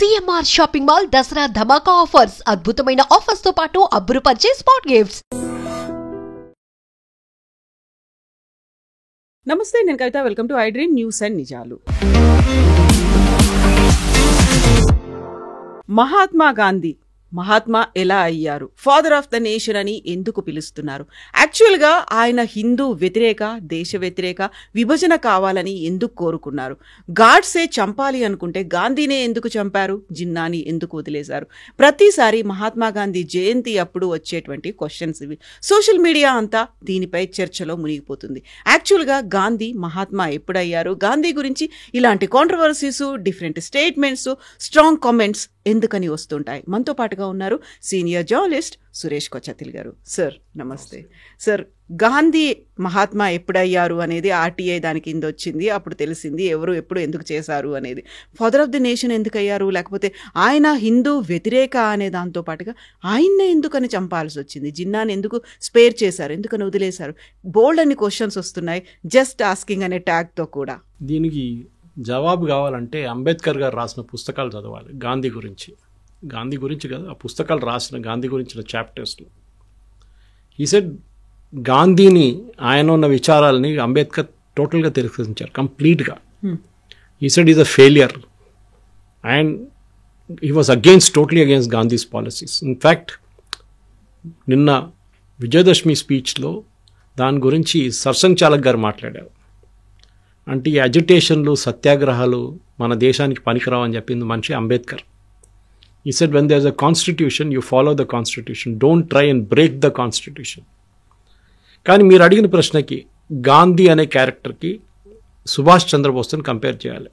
CMR shopping mall Dasara ధమాకా offers. అద్భుతమైన offers తో పాటు అబ్బురుపరిచే స్పాట్ గిఫ్ట్స్. నమస్తే, నేను Kavitha. Welcome to iDream news and నిజాలు. మహాత్మా ఎలా అయ్యారు? ఫాదర్ ఆఫ్ ద నేషన్ అని ఎందుకు పిలుస్తున్నారు? యాక్చువల్గా ఆయన హిందూ వ్యతిరేక, దేశ వ్యతిరేక, విభజన కావాలని ఎందుకు కోరుకున్నారు? గాడ్సే చంపాలి అనుకుంటే గాంధీనే ఎందుకు చంపారు? జిన్నాని ఎందుకు వదిలేశారు? ప్రతిసారి మహాత్మా గాంధీ జయంతి అప్పుడు వచ్చేటువంటి క్వశ్చన్స్ ఇవి. సోషల్ మీడియా అంతా దీనిపై చర్చలో మునిగిపోతుంది. యాక్చువల్గా గాంధీ మహాత్మా ఎప్పుడయ్యారు? గాంధీ గురించి ఇలాంటి controversies, different statements, strong comments ఎందుకని వస్తుంటాయి? మనతో పాటుగా ఉన్నారు సీనియర్ జర్నలిస్ట్ సురేష్ కొచ్చతిల్ గారు. సార్ నమస్తే. సార్, గాంధీ మహాత్మా ఎప్పుడయ్యారు అనేది ఆర్టీఐ దాని కింద వచ్చింది. అప్పుడు తెలిసింది ఎవరు ఎప్పుడు ఎందుకు చేశారు అనేది. ఫాదర్ ఆఫ్ ది నేషన్ ఎందుకు అయ్యారు? లేకపోతే ఆయన హిందూ వ్యతిరేక అనే దాంతో పాటుగా ఆయన్నే ఎందుకని చంపాల్సి వచ్చింది? జిన్నాని ఎందుకు స్పేర్ చేశారు? ఎందుకని వదిలేశారు? బోల్డ్ అన్ని క్వశ్చన్స్ వస్తున్నాయి. జస్ట్ ఆస్కింగ్ అనే ట్యాగ్తో కూడా. దీనికి జవాబు కావాలంటే అంబేద్కర్ గారు రాసిన పుస్తకాలు చదవాలి. గాంధీ గురించి కదా, ఆ పుస్తకాలు రాసిన గాంధీ గురించిన చాప్టర్స్లో ఈ సెడ్ గాంధీని, ఆయన ఉన్న విచారాలని అంబేద్కర్ టోటల్గా తిరస్కరించారు, కంప్లీట్గా. ఈ said is a failure and he was totally against Gandhi's policies. In fact నిన్న విజయదశమి స్పీచ్లో దాని గురించి సర్సంఘ్ చాలక్ గారు మాట్లాడారు. అంటే ఈ అజిటేషన్లు, సత్యాగ్రహాలు మన దేశానికి పనికిరావని చెప్పింది మనిషి Ambedkar. He said when there is a constitution, you follow the constitution, don't try and break the constitution. కానీ మీరు అడిగిన ప్రశ్నకి గాంధీ అనే క్యారెక్టర్కి సుభాష్ చంద్రబోస్ని కంపేర్ చేయాలి.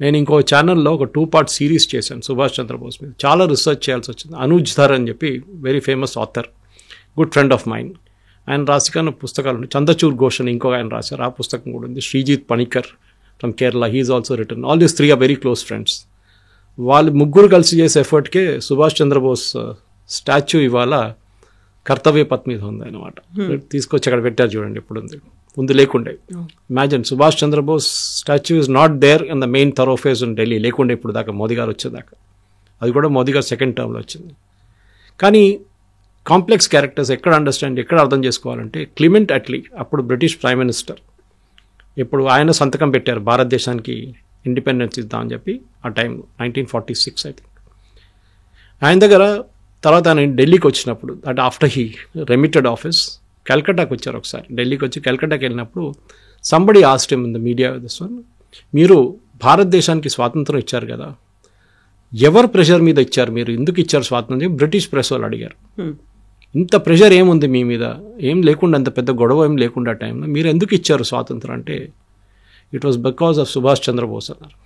నేను ఇంకో ఛానల్లో ఒక 2-part సిరీస్ చేశాను సుభాష్ చంద్రబోస్ మీద. చాలా రీసెర్చ్ చేయాల్సి వచ్చింది. అనూజ్ ధర్ అని చెప్పి very famous author, good friend of mind. ఆయన రాసిన పుస్తకాలు ఉన్నాయి. చంద్రచూర్ ఘోష్ అని ఇంకో ఆయన రాశారు, ఆ పుస్తకం కూడా ఉంది. Sreejith Panicker from Kerala, he is also return. All these 3 are very close friends. వాళ్ళు ముగ్గురు కలిసి చేసే ఎఫర్ట్కే సుభాష్ చంద్రబోస్ స్టాచ్యూ ఇవాళ కర్తవ్య పథ్ మీద ఉంది అనమాట. తీసుకొచ్చి అక్కడ పెట్టారు, చూడండి ఇప్పుడు ఉంది, ముందు లేకుండే. Imagine, Subhash Chandrabose statue is not there in the main thoroughfare in Delhi, లేకుండే ఇప్పుడు దాకా మోదీ గారు వచ్చేదాకా. అది కూడా మోదీ గారు 2nd టర్మ్లో వచ్చింది. కానీ కాంప్లెక్స్ క్యారెక్టర్స్ ఎక్కడ అర్థం చేసుకోవాలంటే క్లిమెంట్ అట్లీ, అప్పుడు బ్రిటిష్ ప్రైమ్ మినిస్టర్, ఇప్పుడు ఆయన సంతకం పెట్టారు భారతదేశానికి ఇండిపెండెన్స్ ఇద్దామని చెప్పి ఆ టైంలో 1946 ఐ థింక్. ఆయన దగ్గర తర్వాత ఆయన ఢిల్లీకి వచ్చినప్పుడు, అంటే ఆఫ్టర్ హీ రెమిటెడ్ ఆఫీస్, కల్కట్టాకి వచ్చారు ఒకసారి. ఢిల్లీకి వచ్చి కల్కట్టాకి వెళ్ళినప్పుడు somebody asked him in the media, this one, మీరు భారతదేశానికి స్వాతంత్రం ఇచ్చారు కదా, ఎవరు ప్రెషర్ మీద ఇచ్చారు, మీరు ఎందుకు ఇచ్చారు స్వాతంత్రం? బ్రిటిష్ ప్రెస్ వాళ్ళు అడిగారు. ఇంత ప్రెషర్ ఏముంది మీ మీద? ఏం లేకుండా, అంత పెద్ద గొడవ ఏం లేకుండా టైంలో మీరు ఎందుకు ఇచ్చారు స్వాతంత్రం అంటే, it was because of Subhash Chandrabose అన్నారు.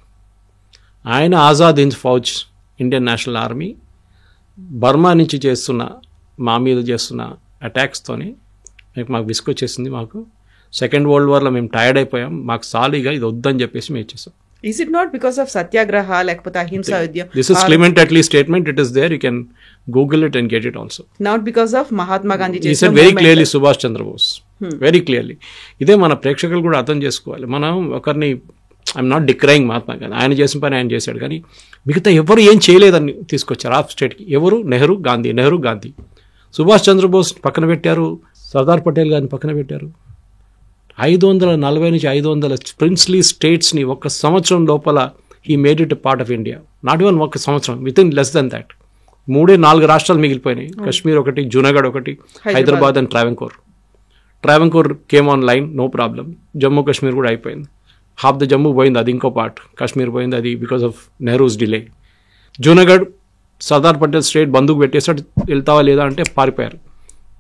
ఆయన Azad Hind Fauj, Indian National Army, Burma నుంచి మా మీద చేస్తున్న అటాక్స్తోని మాకు విసుకొచ్చేసింది. మాకు 2nd వరల్డ్ వార్లో మేము టైర్డ్ అయిపోయాం, మాకు సాలీగా ఇది వద్దని చెప్పేసి మేము ఇచ్చేసాం. Is it not because of సత్యాగ్రహ లేకపోతే అహింసా విద్య? This is Clement Attlee's statement. It is there. You can Google it and get it also. Not because of Mahatma Gandhi. He said very clearly Subhash Chandrabose, very clearly. ఇదే మన ప్రేక్షకులు కూడా అర్థం చేసుకోవాలి. మనం ఒకరిని, I'm not decrying Mahatma Gandhi, ఆయన చేసిన పని ఆయన చేశాడు, కానీ మిగతా ఎవరు ఏం చేయలేదని తీసుకొచ్చారు ఆఫ్ స్టేట్కి. ఎవరు? నెహ్రూ, గాంధీ. సుభాష్ చంద్రబోస్ పక్కన పెట్టారు, సర్దార్ పటేల్ గారిని పక్కన పెట్టారు. 540 నుంచి 500 ప్రిన్స్లీ స్టేట్స్ని 1 సంవత్సరం లోపల he made it part of India. Not even 1 సంవత్సరం, within less than that 3-4 రాష్ట్రాలు మిగిలిపోయినాయి. కశ్మీర్ ఒకటి, జూనాగఢ్ ఒకటి, Hyderabad and Travancore came on line, no problem. Jammu Kashmir కూడా అయిపోయింది. హాఫ్ ద జమ్మూ పోయింది, అది ఇంకో పార్ట్. కాశ్మీర్ పోయింది, అది because of Nehru's delay. Junagadh Sardar Patel state బందూకు పెట్టేసాడు, వెళ్తావా లేదా అంటే పారిపోయారు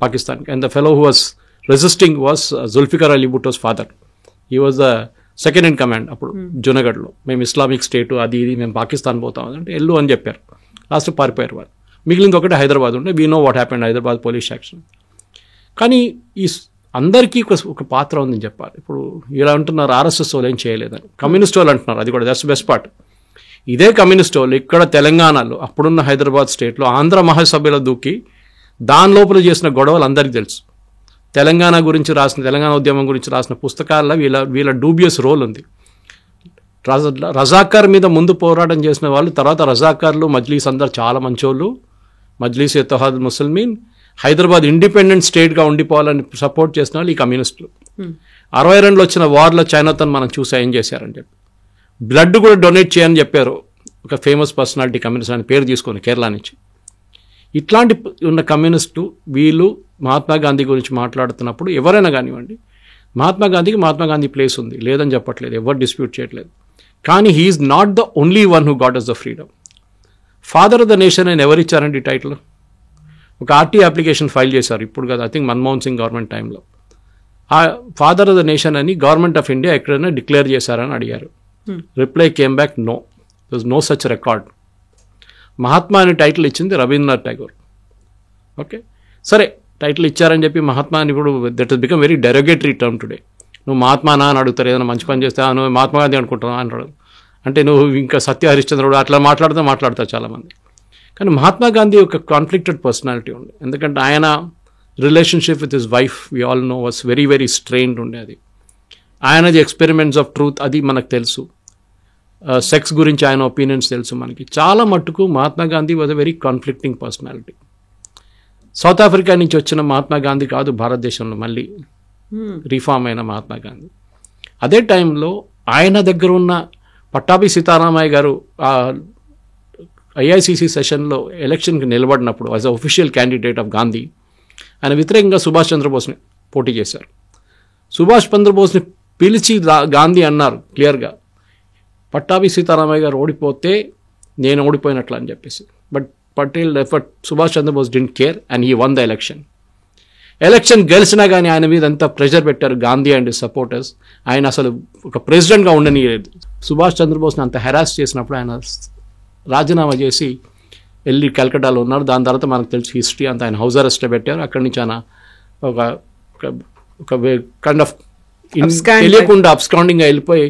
పాకిస్తాన్కి. And the fellow who was resisting was Zulfikar Ali Bhutto's father. He was the 2nd in command అప్పుడు జూనాగఢ్లో. మేము ఇస్లామిక్ స్టేటు, అది ఇది, మేము పాకిస్తాన్ పోతాం అంటే వెళ్ళు అని చెప్పారు. లాస్ట్ పారిపోయారు వాళ్ళు. మిగిలింది ఒకటి హైదరాబాద్ ఉంటే, we know what happened, Hyderabad police action. కానీ ఈ అందరికీ ఒక పాత్ర ఉందని చెప్పాలి. ఇప్పుడు ఇలా అంటున్నారు ఆర్ఎస్ఎస్ వాళ్ళు ఏం చేయలేదని, కమ్యూనిస్ట్ వాళ్ళు అంటున్నారు, అది కూడా దట్స్ బెస్ట్ పార్ట్. ఇదే కమ్యూనిస్ట్ వాళ్ళు ఇక్కడ తెలంగాణలో, అప్పుడున్న హైదరాబాద్ స్టేట్లో ఆంధ్ర మహాసభలో దూకి దాని లోపల చేసిన గొడవలు అందరికీ తెలుసు. తెలంగాణ ఉద్యమం గురించి రాసిన పుస్తకాల్లో వీళ్ళ డూబియస్ రోల్ ఉంది. రజాకార్ మీద ముందు పోరాటం చేసిన వాళ్ళు, తర్వాత రజాకార్లు మజ్లీస్ అందరు చాలా మంచోళ్ళు. మజ్లీస్ ఇత్తహాదుల్ ముస్లిమీన్ హైదరాబాద్ ఇండిపెండెంట్ స్టేట్గా ఉండిపోవాలని సపోర్ట్ చేసిన వాళ్ళు ఈ కమ్యూనిస్టులు. 62లో వచ్చిన వార్లో చైనాతో మనం చూసా ఏం చేశారని చెప్పి బ్లడ్ కూడా డొనేట్ చేయని చెప్పారు ఒక ఫేమస్ పర్సనాలిటీ కమ్యూనిస్ట్ అని పేరు తీసుకొని కేరళ నుంచి. ఇట్లాంటి ఉన్న కమ్యూనిస్టు వీళ్ళు మహాత్మా గాంధీ గురించి మాట్లాడుతున్నప్పుడు ఎవరైనా కానివ్వండి, మహాత్మా గాంధీ ప్లేస్ ఉంది, లేదని చెప్పట్లేదు, ఎవరు డిస్ప్యూట్ చేయట్లేదు. కానీ he is not the only one who got us the freedom. Father of the nation అని ఎవరు ఇచ్చారండి టైటిల్? ఒక ఆర్టీ అప్లికేషన్ ఫైల్ చేశారు ఇప్పుడు కదా, I think Manmohan Singh government టైంలో. ఆ ఫాదర్ ఆఫ్ ద నేషన్ అని గవర్నమెంట్ ఆఫ్ ఇండియా ఎక్కడైనా డిక్లేర్ చేశారని అడిగారు. Reply came back no, there was no such record. Mahatma అనే టైటిల్ ఇచ్చింది రవీంద్రనాథ్ ఠాగూర్. ఓకే, సరే టైటిల్ ఇచ్చారని చెప్పి మహాత్మా అని ఇప్పుడు that has become very derogatory term today. నువ్వు మహాత్మానా అని అడుగుతారు, ఏదైనా మంచి పని చేస్తే నువ్వు మహాత్మా గాంధీ అనుకుంటున్నావు అంటాడు. అంటే నువ్వు ఇంకా సత్య హరిశ్చంద్రుడు అట్లా మాట్లాడతారు చాలామంది. కానీ మహాత్మా గాంధీ ఒక కాన్ఫ్లిక్టెడ్ పర్సనాలిటీ ఉంది. ఎందుకంటే ఆయన relationship with his wife we all know was very very strained ఉండేది. ఆయనది ఎక్స్పెరిమెంట్స్ ఆఫ్ ట్రూత్ అది మనకు తెలుసు. సెక్స్ గురించి ఆయన ఒపీనియన్స్ తెలుసు మనకి. చాలా మట్టుకు Mahatma Gandhi was a very conflicting personality. South Africa నుంచి వచ్చిన మహాత్మా గాంధీ కాదు భారతదేశంలో మళ్ళీ రీఫార్మ్ అయిన మహాత్మా గాంధీ. అదే టైంలో ఆయన దగ్గర ఉన్న పట్టాభి సీతారామయ్య గారు ఐఐసిసి సెషన్లో ఎలక్షన్కి నిలబడినప్పుడు as a official candidate of Gandhi ఆయన వ్యతిరేకంగా సుభాష్ చంద్రబోస్ని పోటీ చేశారు. సుభాష్ చంద్రబోస్ని పిలిచి గాంధీ అన్నారు క్లియర్గా, పట్టాభి సీతారామయ్య గారు ఓడిపోతే నేను ఓడిపోయినట్లు అని చెప్పేసి. But Subhash Chandrabose didn't care and he won the election గెలిచినా కానీ ఆయన మీద ఎంత ప్రెషర్ పెట్టారు గాంధీ అండ్ సపోర్టర్స్. ఆయన అసలు ఒక ప్రెసిడెంట్గా ఉండనియలేదు. సుభాష్ చంద్రబోస్ని అంత హెరాస్ చేసినప్పుడు ఆయన రాజీనామా చేసి వెళ్ళి కలకట్టాలో ఉన్నారు. దాని తర్వాత మనకు తెలిసి హిస్టరీ అంతా ఆయన హౌస్ అరెస్ట్లో పెట్టారు. అక్కడి నుంచి ఆయన ఒక కైండ్ ఆఫ్ తెలియకుండా అబ్స్కాండింగ్గా వెళ్ళిపోయి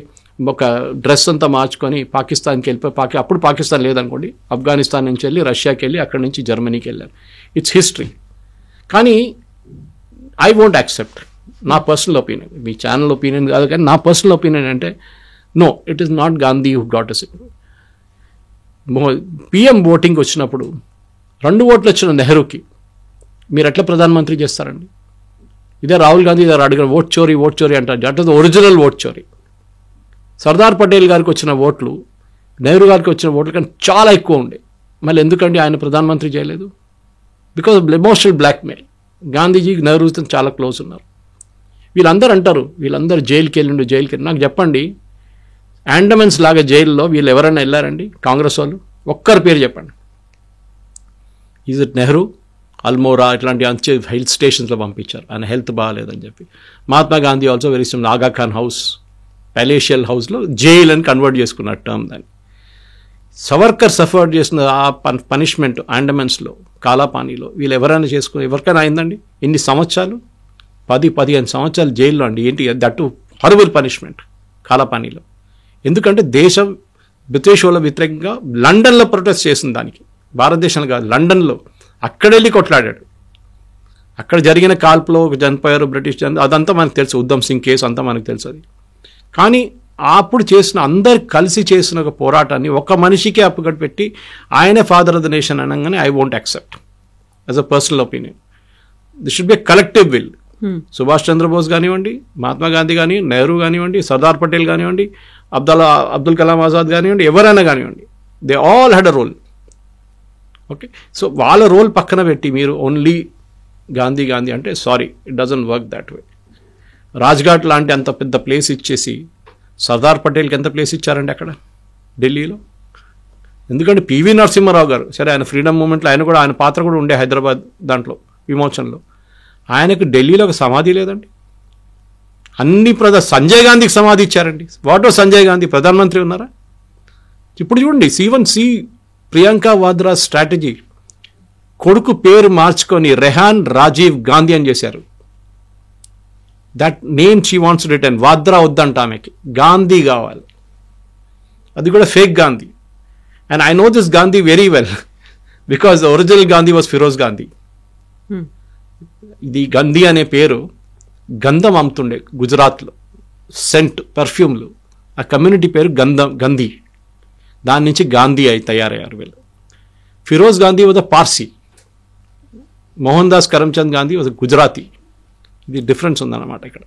ఒక డ్రెస్ అంతా మార్చుకొని పాకిస్తాన్కి వెళ్ళిపోయి అప్పుడు పాకిస్తాన్ లేదనుకోండి, ఆఫ్ఘనిస్తాన్ నుంచి వెళ్ళి రష్యాకి వెళ్ళి అక్కడి నుంచి జర్మనీకి వెళ్ళారు. It's history. కానీ ఐ వోంట్ యాక్సెప్ట్, నా పర్సనల్ ఒపీనియన్, మీ ఛానల్ ఒపీనియన్ కాదు కానీ నా పర్సనల్ ఒపీనియన్ అంటే no, it is not Gandhi who got us. PM voting వచ్చినప్పుడు 2 ఓట్లు వచ్చిన నెహ్రూకి మీరు ఎట్లా ప్రధానమంత్రి చేస్తారండి? ఇదే రాహుల్ గాంధీ గారు అడిగారు ఓట్ చోరీ అంటారు. దట్ ఈస్ ఒరిజినల్ ఓట్ చోరీ. సర్దార్ పటేల్ గారికి వచ్చిన ఓట్లు నెహ్రూ గారికి వచ్చిన ఓట్లు కానీ చాలా ఎక్కువ ఉండే. మళ్ళీ ఎందుకండి ఆయన ప్రధానమంత్రి చేయలేదు? Because of emotional blackmail. Gandhiji నెహ్రూతో చాలా క్లోజ్ ఉన్నారు. వీళ్ళందరూ అంటారు వీళ్ళందరూ జైలుకి వెళ్ళి. నాకు చెప్పండి, ఆండమన్స్ లాగా జైల్లో వీళ్ళు ఎవరైనా వెళ్ళారండి కాంగ్రెస్ వాళ్ళు? ఒక్కరి పేరు చెప్పండి. ఈజ్ ఇట్ నెహ్రూ, అల్మోరా ఇట్లాంటి అంచే హిల్ స్టేషన్స్లో పంపించారు ఆయన హెల్త్ బాగాలేదని చెప్పి. Mahatma Gandhi also very SIM ఆగా ఖాన్ హౌస్, ప్యాలేషియల్ హౌస్లో జైల్ అని కన్వర్ట్ చేసుకున్నారు టర్మ్ దాన్ని. సవర్కర్ సఫర్ చేసిన ఆ పనిష్మెంట్ ఆండమన్స్లో కాలాపానీలో వీళ్ళు ఎవరైనా ఎవరికైనా అయిందండి? ఎన్ని సంవత్సరాలు? 10-15 సంవత్సరాలు జైల్లో అండి. ఏంటి దట్టు హారబుల్ పనిష్మెంట్ కాలాపానీలో. ఎందుకంటే దేశం బ్రిటిష్ వాళ్ళ వ్యతిరేకంగా లండన్లో ప్రొటెస్ట్ చేసిన దానికి, భారతదేశంలో కాదు లండన్లో, అక్కడెళ్ళి కొట్లాడాడు. అక్కడ జరిగిన కాల్పులో చనిపోయారు బ్రిటిష్ అదంతా మనకు తెలుసు, ఉద్దమ్ సింగ్ కేసు అంతా మనకు తెలుసు అది. కానీ అప్పుడు చేసిన అందరు కలిసి చేసిన ఒక పోరాటాన్ని ఒక మనిషికే అప్పుగట్టు పెట్టి ఆయనే ఫాదర్ ఆఫ్ ద నేషన్ అనగానే I won't accept as a personal opinion. This should be a collective will. Subhash Chandrabose కానివ్వండి, మహాత్మా గాంధీ కానీ, నెహ్రూ కానివ్వండి, సర్దార్ పటేల్ కానివ్వండి, అబ్దుల్ కలాం ఆజాద్ కానివ్వండి, ఎవరైనా కానివ్వండి, they all had a role. Okay, so వాళ్ళ రోల్ పక్కన పెట్టి మీరు ఓన్లీ గాంధీ అంటే sorry, it doesn't work that way. Rajghat లాంటి అంత పెద్ద ప్లేస్ ఇచ్చేసి సర్దార్ పటేల్కి ఎంత ప్లేస్ ఇచ్చారండి అక్కడ ఢిల్లీలో? ఎందుకంటే పివి నరసింహారావు గారు, సరే ఆయన ఫ్రీడమ్ మూమెంట్లో ఆయన పాత్ర కూడా ఉండే హైదరాబాద్ దాంట్లో విమోచనలో, ఆయనకు ఢిల్లీలో ఒక సమాధి లేదండి. అన్ని సంజయ్ గాంధీకి సమాధి ఇచ్చారండి. వాటో సంజయ్ గాంధీ ప్రధానమంత్రి ఉన్నారా? ఇప్పుడు చూడండి, సి ప్రియాంక వాద్రా స్ట్రాటజీ, కొడుకు పేరు మార్చుకొని రెహాన్ రాజీవ్ గాంధీ అని చేశారు. That name she wants return. Vadra వద్దంట, ఆమెకి గాంధీ కావాలి. అది కూడా fake Gandhi. And I know this Gandhi very well because original Gandhi was Feroze Gandhi. ఇది గంధీ అనే పేరు గంధం అమ్ముతుండే గుజరాత్లో, సెంట్ పర్ఫ్యూమ్లు. ఆ కమ్యూనిటీ పేరు గంధీ. దాని నుంచి గాంధీ తయారయ్యారు వీళ్ళు. Feroze Gandhi was a Parsi, Mohandas Karamchand Gandhi was Gujarati. ఇది డిఫరెన్స్ ఉందన్నమాట ఇక్కడ.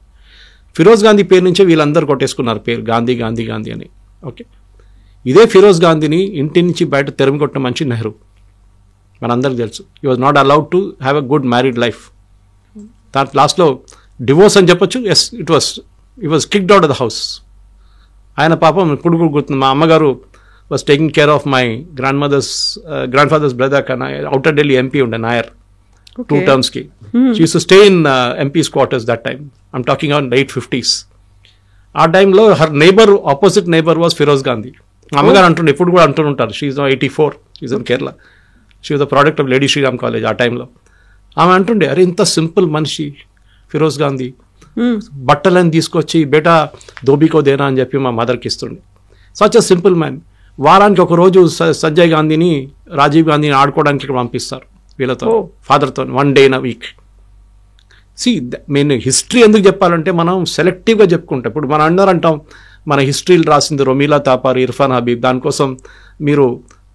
ఫిరోజ్ గాంధీ పేరు నుంచే వీళ్ళందరూ కొట్టేసుకున్నారు పేరు గాంధీ గాంధీ గాంధీ అని. ఓకే, ఇదే ఫిరోజ్ గాంధీని ఇంటి నుంచి బయట తెరమి కొట్టిన మనిషి నెహ్రూ, మనందరికీ తెలుసు. He was not allowed to have a good married life. దాంట్ లాస్ట్లో డివోర్స్ అని చెప్పొచ్చు. Yes, it was kicked out of the house. ఆయన పాపం ఇప్పుడు కూడా గుర్తుంది, మా అమ్మగారు was taking care of my grandfather's brother. Outer Delhi MP ఉండే Nair, 2 terms ki. She used to stay in MP's quarters that time. I'm talking on late 50s. ఆ టైంలో her neighbour, opposite neighbour was Feroze Gandhi. అమ్మగారు అంటుండే, ఇప్పుడు కూడా అంటుంటారు. She is now 84, is in Kerala. She was the product of lady Shriram college ఆ టైంలో. ఆమె అంటుండే, అరే ఇంత సింపుల్ మనిషి ఫిరోజ్ గాంధీ, బట్టలని తీసుకొచ్చి బేటా దోబీకో దేనా అని చెప్పి మా మదర్కి ఇస్తుండే. Such a simple man. వారానికి ఒక రోజు సంజయ్ గాంధీని, రాజీవ్ గాంధీని ఆడుకోవడానికి ఇక్కడ పంపిస్తారు వీళ్ళతో, ఫాదర్తో, 1 day in a week. నేను హిస్టరీ ఎందుకు చెప్పాలంటే మనం సెలెక్టివ్గా చెప్పుకుంటాం. ఇప్పుడు మనం అందరూ అంటాం మన హిస్టరీలు రాసింది రొమీలా తాపార్, ఇర్ఫాన్ హబీబ్. దానికోసం మీరు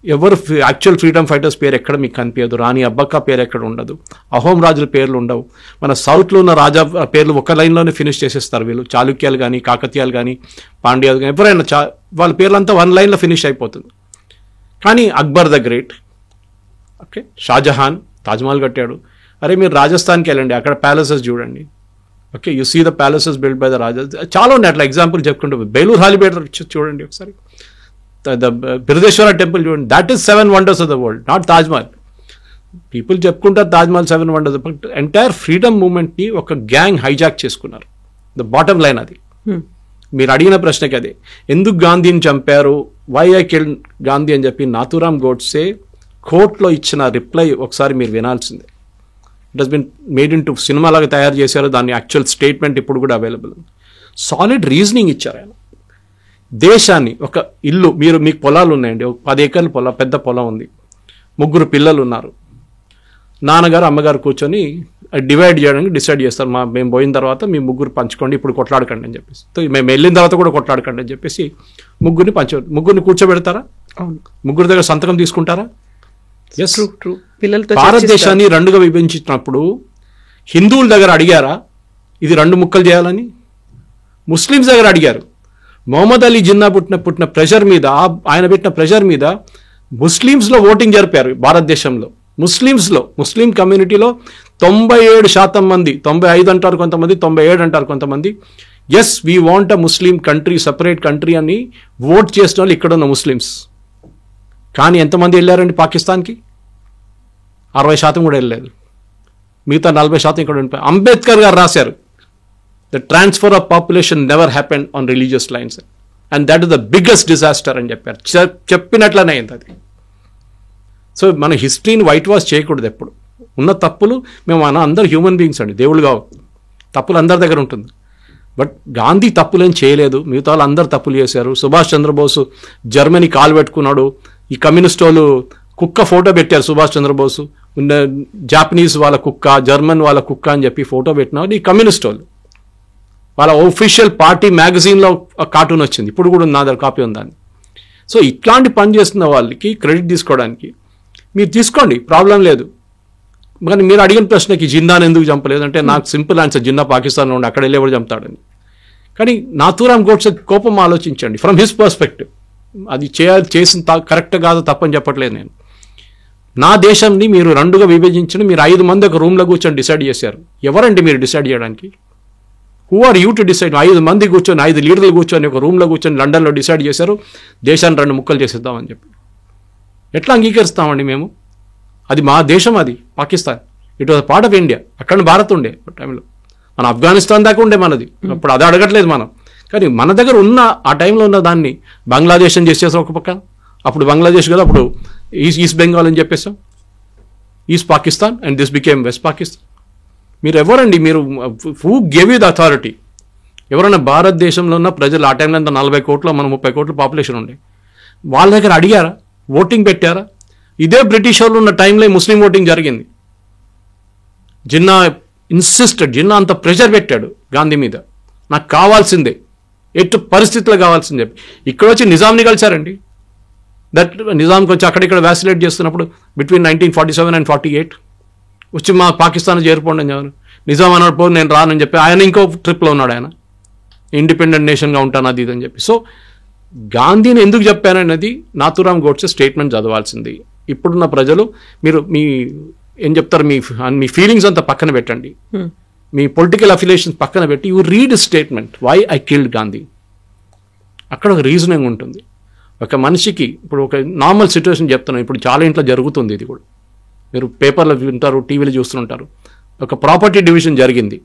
ఎవరు యాక్చువల్ ఫ్రీడమ్ ఫైటర్స్ పేరు ఎక్కడ మీకు కనిపించదు. రాణి అబ్బక్క పేరు ఎక్కడ ఉండదు. అహోం రాజుల పేర్లు ఉండవు. మన సౌత్లో ఉన్న రాజా పేర్లు ఒక లైన్లోనే ఫినిష్ చేసేస్తారు వీళ్ళు. చాళుక్యాలు కానీ, కాకతీయాలు కానీ, పాండ్యాలు కానీ, ఎవరైనా వాళ్ళ పేర్లంతా 1 line ఫినిష్ అయిపోతుంది. కానీ Akbar the great, okay, Shah Jahan Taj Mahal కట్టాడు. అరే మీరు రాజస్థాన్కి వెళ్ళండి, అక్కడ ప్యాలెసెస్ చూడండి. Okay, you see the palaces build by the rajas. చాలా ఉన్నాయి అట్లా ఎగ్జాంపుల్ చెప్పుకుంటూ. బేలూర్ హాలిబేట్ చూడండి ఒకసారి, ద బిరుదేశ్వర టెంపుల్ చూడండి. That is 7 wonders of the world, not Taj Mahal. People చెప్పుకుంటారు Taj Mahal 7 wonders, but entire freedom మూమెంట్ని ఒక గ్యాంగ్ హైజాక్ చేసుకున్నారు. ద బాటమ్ లైన్ అది. మీరు అడిగిన ప్రశ్నకి అదే, ఎందుకు గాంధీని చంపారు, వై ఐ కిల్ గాంధీ అని చెప్పి నాథూరామ్ గోడ్సే కోర్టులో ఇచ్చిన రిప్లై ఒకసారి మీరు వినాల్సిందే. It has been made into cinema లాగా తయారు చేశారు. దాని యాక్చువల్ స్టేట్మెంట్ ఇప్పుడు కూడా అవైలబుల్ ఉంది. సాలిడ్ రీజనింగ్ ఇచ్చారు ఆయన. దేశాన్ని, ఒక ఇల్లు, మీకు పొలాలు ఉన్నాయండి, 10 acres పొలం, పెద్ద పొలం ఉంది, 3 పిల్లలు ఉన్నారు. నాన్నగారు అమ్మగారు కూర్చొని డివైడ్ చేయడానికి డిసైడ్ చేస్తారు. మేము పోయిన తర్వాత మీ 3 పంచుకోండి, ఇప్పుడు కొట్లాడకండి అని చెప్పేసి. మేము వెళ్ళిన తర్వాత కూడా కొట్లాడకండి అని చెప్పేసి 3 కూర్చోబెడతారా? 3 దగ్గర సంతకం తీసుకుంటారా? భారతదేశాన్ని 2గా విభజించినప్పుడు హిందువుల దగ్గర అడిగారా ఇది 2 ముక్కలు చేయాలని? ముస్లిమ్స్ దగ్గర అడిగారు. మొహమ్మద్ అలీ జిన్నా పుట్టిన ప్రెషర్ మీద, ఆయన పెట్టిన ప్రెషర్ మీద ముస్లిమ్స్లో ఓటింగ్ జరిపారు. భారతదేశంలో ముస్లిం కమ్యూనిటీలో 97% మంది, 95 అంటారు కొంతమంది, 97 అంటారు కొంతమంది, yes we want a Muslim country, separate country అని ఓట్ చేసిన వాళ్ళు ఇక్కడ ఉన్న ముస్లిమ్స్. కానీ ఎంతమంది వెళ్ళారండి పాకిస్తాన్కి? 60% కూడా వెళ్ళలేదు. మిగతా 40% ఇక్కడ ఉండిపోయి. అంబేద్కర్ గారు రాశారు, the transfer of population never happen on religious lines and that is the biggest disaster అని చెప్పారు. చెప్పినట్లనే అయింది అది. సో మన హిస్టరీని వైట్ వాష్ చేయకూడదు ఎప్పుడు. ఉన్న తప్పులు, మేము అందరూ హ్యూమన్ బీయింగ్స్ అండి, దేవుళ్ళు కావు. తప్పులు అందరి దగ్గర ఉంటుంది. బట్ గాంధీ తప్పులేం చేయలేదు, మిగతా వాళ్ళు అందరు తప్పులు చేశారు. సుభాష్ చంద్రబోసు జర్మనీ కాలు పెట్టుకున్నాడు. ఈ కమ్యూనిస్ట్ వాళ్ళు కుక్క ఫోటో పెట్టారు. సుభాష్ చంద్రబోసు జాపనీస్ వాళ్ళ కుక్క, జర్మన్ వాళ్ళ కుక్క అని చెప్పి ఫోటో పెట్టినారు ఈ కమ్యూనిస్ట్ వాళ్ళు. వాళ్ళ ఒఫీషియల్ పార్టీ మ్యాగజైన్లో కార్టూన్ వచ్చింది, ఇప్పుడు కూడా నా దగ్గర కాపీ ఉందని. సో ఇట్లాంటి పని చేస్తున్న వాళ్ళకి క్రెడిట్ తీసుకోవడానికి మీరు తీసుకోండి, ప్రాబ్లం లేదు. కానీ మీరు అడిగిన ప్రశ్నకి జిన్నాను ఎందుకు చంపలేదు అంటే నాకు సింపుల్ ఆన్సర్, జిన్నా పాకిస్తాన్లో ఉండి అక్కడ వెళ్ళి ఎవరు చంపుతాడని. కానీ నాథూరామ్ గోడ్సే కోపం ఆలోచించండి ఫ్రమ్ హిస్ పర్స్పెక్టివ్. అది చేసిన కరెక్ట్ కాదు, తప్పని చెప్పట్లేదు నేను. నా దేశాన్ని మీరు 2గా విభజించిన, మీరు 5 మంది ఒక రూమ్లో కూర్చొని డిసైడ్ చేశారు. ఎవరండి మీరు డిసైడ్ చేయడానికి? Who are you to decide? 5 మంది కూర్చొని, 5 లీడర్లు కూర్చొని ఒక రూమ్లో కూర్చొని లండన్లో డిసైడ్ చేశారు దేశాన్ని 2 ముక్కలు చేసేద్దామని చెప్పి. ఎట్లా అంగీకరిస్తామండి మేము? అది మా దేశం, అది Pakistan. It was part of India. అక్కడ భారత్ ఉండే టైంలో, మన ఆఫ్ఘనిస్తాన్ దాకా ఉండే మనది. అప్పుడు అది అడగట్లేదు మనం. కానీ మన దగ్గర ఉన్న ఆ టైంలో ఉన్న దాన్ని బంగ్లాదేశ్ అని చేసేసాం ఒక పక్క. అప్పుడు బంగ్లాదేశ్ కదా, అప్పుడు ఈస్ట్ బెంగాల్ అని చెప్పేసాం, east Pakistan, and this became west Pakistan. మీరు ఎవరండి? మీరు who gave you the authority? ఎవరైనా భారతదేశంలో ఉన్న ప్రజలు ఆ టైంలో అంతా 40 కోట్ల, మన 30 కోట్ల పాపులేషన్ ఉండే, వాళ్ళ దగ్గర అడిగారా? ఓటింగ్ పెట్టారా? ఇదే బ్రిటిష్ వాళ్ళు ఉన్న టైంలో ముస్లిం ఓటింగ్ జరిగింది. జిన్నా అంత ప్రెషర్ పెట్టాడు గాంధీ మీద, నాకు కావాల్సిందే, ఎటు పరిస్థితులు కావాల్సింది చెప్పి ఇక్కడ వచ్చి నిజాంని కలిశారండి. దట్ నిజాంకి వచ్చి అక్కడిక్కడ వ్యాసిలేట్ చేస్తున్నప్పుడు బిట్వీన్ 1947 and 48 వచ్చి మా పాకిస్తాన్ చేరిపోండి అని చెప్పారు. నిజాం అన్నాడు పో నేను రానని చెప్పి ఆయన ఇంకో ట్రిప్లో ఉన్నాడు, ఆయన ఇండిపెండెంట్ నేషన్గా ఉంటాను అది ఇదని చెప్పి. సో గాంధీని ఎందుకు చెప్పానన్నది నాథూరామ్ గోడ్సే స్టేట్మెంట్ చదవాల్సింది. ఇప్పుడున్న ప్రజలు మీరు ఏం చెప్తారు, మీ ఫీలింగ్స్ అంతా పక్కన పెట్టండి, మీ పొలిటికల్ అఫిలియేషన్స్ పక్కన పెట్టి you read statement why I killed Gandhi. అక్కడ ఒక రీజనింగ్ ఉంటుంది. ఒక మనిషికి ఇప్పుడు ఒక నార్మల్ సిచ్యువేషన్ చెప్తున్నాను, ఇప్పుడు చాలా ఇంట్లో జరుగుతుంది ఇది కూడా, మీరు పేపర్లో వింటారు, టీవీలో చూస్తుంటారు. ఒక ప్రాపర్టీ డివిజన్ జరిగింది,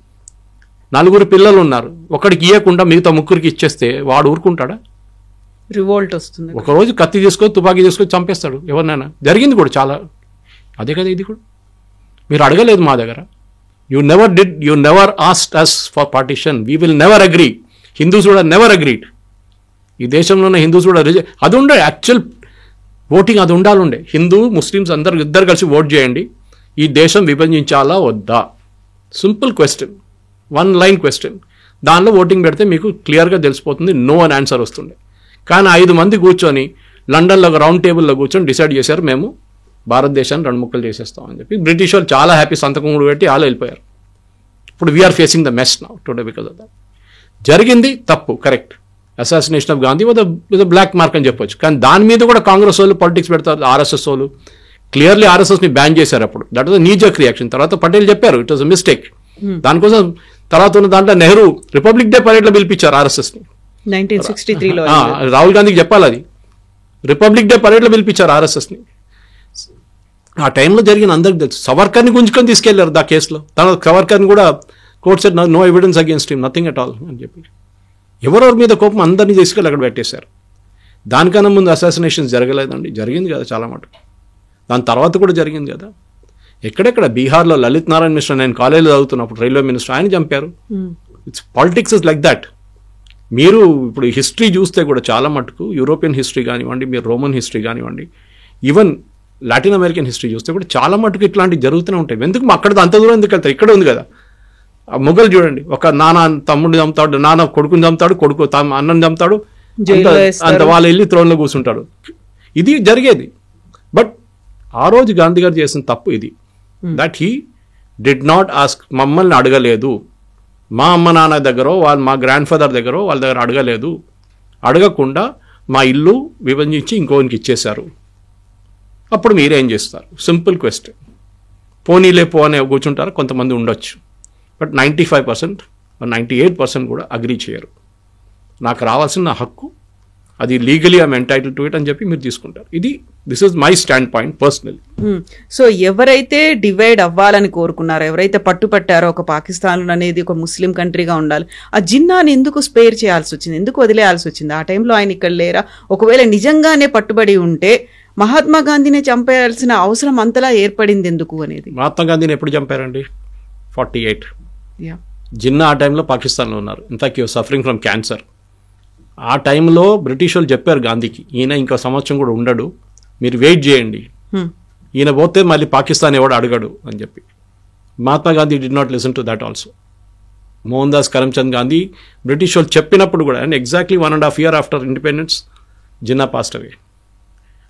4 పిల్లలు ఉన్నారు, ఒకడికి ఇవ్వకుండా మిగతా 3కి ఇచ్చేస్తే వాడు ఊరుకుంటాడా? రివోల్ట్ వస్తుంది. ఒకరోజు కత్తి తీసుకొని తుపాకీ తీసుకొని చంపేస్తాడు ఎవరినైనా. జరిగింది కూడా చాలా. అదే కదా ఇది కూడా. మీరు అడగలేదు మా దగ్గర. You never asked us for partition. We will never agree. Hindus కూడా నెవర్ అగ్రీడ్. ఈ దేశంలో ఉన్న హిందూస్ కూడా అది ఉండే యాక్చువల్ ఓటింగ్, అది ఉండాలండే. హిందూ ముస్లిమ్స్ ఇద్దరు కలిసి ఓట్ చేయండి, ఈ దేశం విభజించాలా వద్దా, సింపుల్ క్వశ్చన్, 1 line క్వశ్చన్. దానిలో ఓటింగ్ పెడితే మీకు క్లియర్గా తెలిసిపోతుంది, నో అని ఆన్సర్ వస్తుండే. కానీ 5 మంది కూర్చొని లండన్లో ఒక రౌండ్ టేబుల్లో కూర్చొని డిసైడ్ చేశారు మేము భారతదేశాన్ని 2 ముక్కలు చేసేస్తామని చెప్పి. బ్రిటిష్ వాళ్ళు చాలా హ్యాపీ సంతకం కూడా పెట్టి వాళ్ళు వెళ్ళిపోయారు. ఇప్పుడు we are facing the mess now today because of that. జరిగింది తప్పు, correct. Assassination of Gandhi with black mark అని చెప్పొచ్చు. కానీ దాని మీద కూడా కాంగ్రెస్ వాళ్ళు పాలిటిక్స్ పెడతారు. ఆర్ఎస్ఎస్ వాళ్ళు క్లియర్లీ ఆర్ఎస్ఎస్ని బ్యాన్ చేశారు అప్పుడు. దట్ వాజ్ నీ జక్ రియాక్షన్. తర్వాత పటేల్ చెప్పారు ఇట్ వాజ్ అ మిస్టేక్. దానికోసం తర్వాత ఉన్న దాంట్లో నెహ్రూ రిపబ్లిక్ డే పరేడ్లో పిలిపించారు ఆర్ఎస్ఎస్ని. 1963లో రాహుల్ గాంధీకి చెప్పాలి, అది రిపబ్లిక్ డే పరేడ్లో పిలిపించారు ఆర్ఎస్ఎస్ని. ఆ టైంలో జరిగిన అందరికి తెలుసు. సవర్కర్ని గుంజుకొని తీసుకెళ్లారు ఆ కేసులో. తన సవర్కర్ని కూడా court said no evidence against him, nothing at all అని చెప్పి. ఎవరెవరి మీద కోపం అందరినీ తీసుకెళ్ళి అక్కడ పెట్టేశారు. దానికన్నా ముందు అసాసినేషన్స్ జరగలేదండి, జరిగింది కదా చాలా మటుకు. దాని తర్వాత కూడా జరిగింది కదా. ఎక్కడెక్కడ బీహార్లో లలిత్ నారాయణ మిశ్రా, నేను కాలేజీలో చదువుతున్నప్పుడు రైల్వే మినిస్టర్, ఆయన చంపారు. It's politics is like that. మీరు ఇప్పుడు హిస్టరీ చూస్తే కూడా చాలా మటుకు యూరోపియన్ హిస్టరీ కానివ్వండి, మీరు రోమన్ హిస్టరీ కానివ్వండి, ఈవెన్ లాటిన్ అమెరికన్ హిస్టరీ చూస్తే కూడా చాలా మటుకు ఇట్లాంటివి జరుగుతూనే ఉంటాయి. ఎందుకు అక్కడ అంత దూరం ఎందుకు వెళ్తారు? ఇక్కడ ఉంది కదా. మొఘల్ చూడండి, ఒక నాన్న తమ్ముడిని చంపుతాడు, నాన్న కొడుకుని చంపుతాడు, కొడుకు అన్నని చంపుతాడు, అంత వాళ్ళు వెళ్ళి త్రోన్లో కూర్చుంటాడు. ఇది జరిగేది. బట్ ఆ రోజు గాంధీ గారు చేసిన తప్పు ఇది, that he did not ask. మమ్మల్ని అడగలేదు, మా అమ్మ నాన్న దగ్గర మా గ్రాండ్ ఫాదర్ దగ్గర వాళ్ళ దగ్గర అడగలేదు. అడగకుండా మా ఇల్లు విభజించి ఇంకోనికి ఇచ్చేశారు. అప్పుడు మీరేం చేస్తారు? Simple question. పోనీలే పో అనే కూర్చుంటారు, కొంతమంది ఉండొచ్చు. బట్ 95% 98% కూడా అగ్రీ చేయరు. నాకు రావాల్సిన నా హక్కు, అది legally I'm entitled to it అని చెప్పి మీరు తీసుకుంటారు. This is my stand point personally. So ఎవరైతే డివైడ్ అవ్వాలని కోరుకున్నారో, ఎవరైతే పట్టుపట్టారో ఒక పాకిస్తాన్ అనేది ఒక ముస్లిం కంట్రీగా ఉండాలి, ఆ జిన్నాని ఎందుకు స్పేర్ చేయాల్సి వచ్చింది, ఎందుకు వదిలేయాల్సి వచ్చింది? ఆ టైంలో ఆయన ఇక్కడ లేరా? ఒకవేళ నిజంగానే పట్టుబడి ఉంటే మహాత్మా గాంధీని చంపేయాల్సిన అవసరం అంతలా ఏర్పడింది ఎందుకు అనేది. మహాత్మా గాంధీని ఎప్పుడు చంపారండి? 48. జిన్నా ఆ టైంలో పాకిస్తాన్లో ఉన్నారు. In fact you suffering from cancer. ఆ టైంలో బ్రిటిష్ వాళ్ళు చెప్పారు గాంధీకి, ఈయన ఇంకో సంవత్సరం కూడా ఉండడు, మీరు వెయిట్ చేయండి, ఈయన పోతే మళ్ళీ పాకిస్తాన్ ఎవడు అడగడు అని చెప్పి. Mahatma Gandhi did not listen to that also. Mohandas Karamchand Gandhi British వాళ్ళు చెప్పినప్పుడు కూడా, and exactly 1.5 years after independence Jinnah passed away.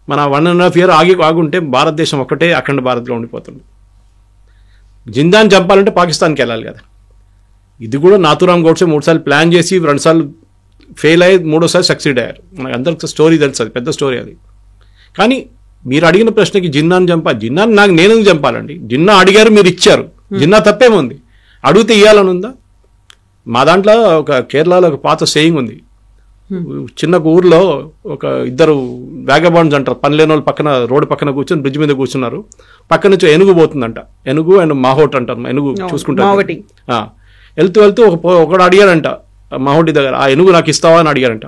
మన 1.5 years ఆగుంటే భారతదేశం ఒక్కటే అఖండ భారత్లో ఉండిపోతుంది. జిందాని చంపాలంటే పాకిస్తాన్కి వెళ్ళాలి కదా. ఇది కూడా నాథూరామ్ గోడ్సే 3 సార్లు ప్లాన్ చేసి 2 సార్లు ఫెయిల్ అయ్యి 3వసారి సక్సీడ్ అయ్యారు. మనకు అందరికి స్టోరీ తెలుసు, అది పెద్ద స్టోరీ అది. కానీ మీరు అడిగిన ప్రశ్నకి జిన్నాని జిన్నాని నేను చంపాలండి? జిన్నా అడిగారు, మీరు ఇచ్చారు, జిన్నా తప్పేముంది? అడిగితే ఇవ్వాలని ఉందా? మా దాంట్లో ఒక కేరళలో ఒక పాత సేయింగ్ ఉంది. చిన్న ఊర్లో ఒక 2 వ్యాగబాండ్స్ అంటారు, పని లేని వాళ్ళు పక్కన రోడ్డు పక్కన కూర్చొని బ్రిడ్జ్ మీద కూర్చున్నారు. పక్క నుంచి ఏనుగు పోతుందంట. ఏనుగు అండ్ మాహోట్ అంటారు, ఏనుగు చూసుకుంటారు. వెళ్తూ ఒకడు అడిగారంట మాహోటి దగ్గర, ఆ ఏనుగు నాకు ఇస్తావా అని అడిగారంట.